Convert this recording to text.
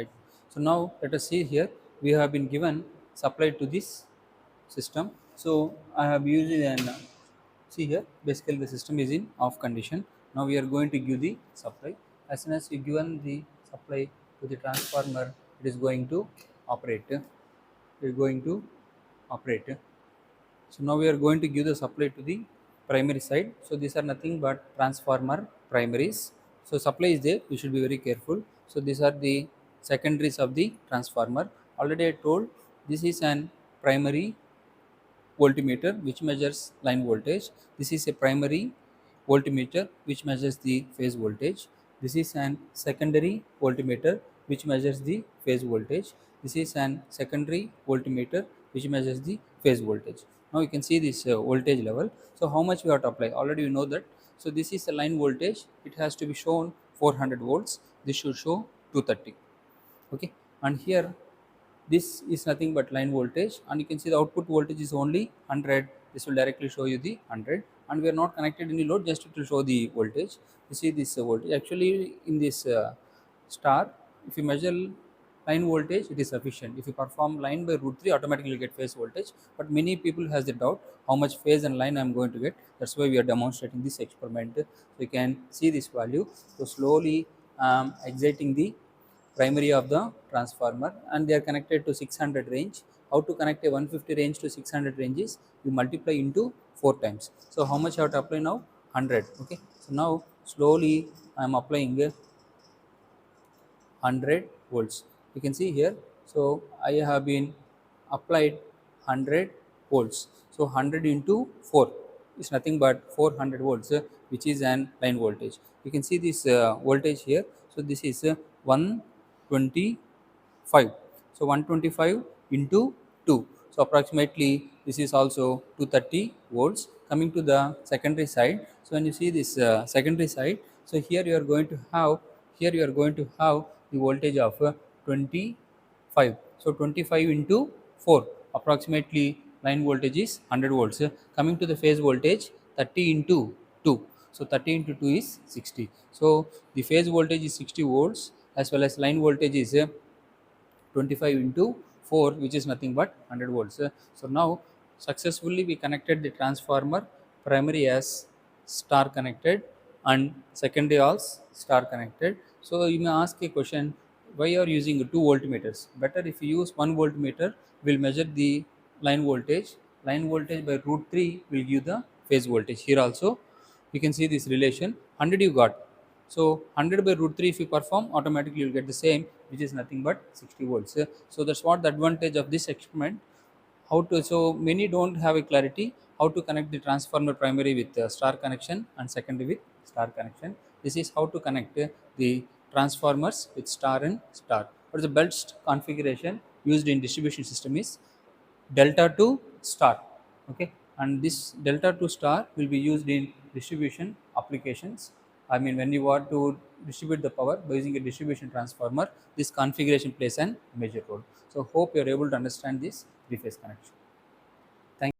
right? So now let us see here, we have been given supply to this system. So I have used an see here, basically the system is in off condition. Now we are going to give the supply. As soon as you given the supply to the transformer, it is going to operate. It is going to operate. So now we are going to give the supply to the primary side. So these are nothing but transformer primaries. So supply is there, you should be very careful. So these are the secondaries of the transformer. Already I told this is an primary voltmeter which measures line voltage. This is a primary voltmeter which measures the phase voltage. This is an secondary voltmeter which measures the phase voltage. This is an secondary voltmeter which measures the phase voltage. Now you can see this voltage level. So how much we have to apply? Already you know that. So this is a line voltage. It has to be shown 400 volts. This should show 230. Okay, and here this is nothing but line voltage, and you can see the output voltage is only 100. This will directly show you the 100, and we are not connected any load, just to show the voltage. You see this voltage actually in this star, if you measure line voltage, it is sufficient. If you perform line by root 3, automatically you get phase voltage. But many people has the doubt how much phase and line I am going to get. That's why we are demonstrating this experiment. So you can see this value. So slowly exciting the primary of the transformer, and they are connected to 600 range. How to connect a 150 range to 600 range is you multiply into 4 times. So how much I have to apply now? 100. Okay, so now slowly I am applying 100 volts. You can see here. So I have been applied 100 volts. So 100 into 4 is nothing but 400 volts, which is an line voltage. You can see this voltage here. So this is 125. So 125 into 2. So approximately this is also 230 volts. Coming to the secondary side. So when you see this secondary side, so here you are going to have the voltage of 25. So 25 into 4, approximately line voltage is 100 volts. Coming to the phase voltage, 30 into 2. So 30 into 2 is 60. So the phase voltage is 60 volts, as well as line voltage is 25 into 4, which is nothing but 100 volts. So now successfully we connected the transformer primary as star connected and secondary as star connected. So you may ask a question, why you are using two voltmeters? Better if you use one voltmeter, will measure the line voltage. Line voltage by root 3 will give the phase voltage. Here also you can see this relation. 100 you got, so 100 by root 3 if you perform, automatically you will get the same, which is nothing but 60 volts. So that's what the advantage of this experiment. How to, so many don't have a clarity how to connect the transformer primary with star connection and secondary with star connection. This is how to connect the transformers with star and star. But the best configuration used in distribution system is delta to star. Okay, and this delta to star will be used in distribution applications. I mean, when you want to distribute the power by using a distribution transformer, this configuration plays an major role. So hope you are able to understand this three phase connection.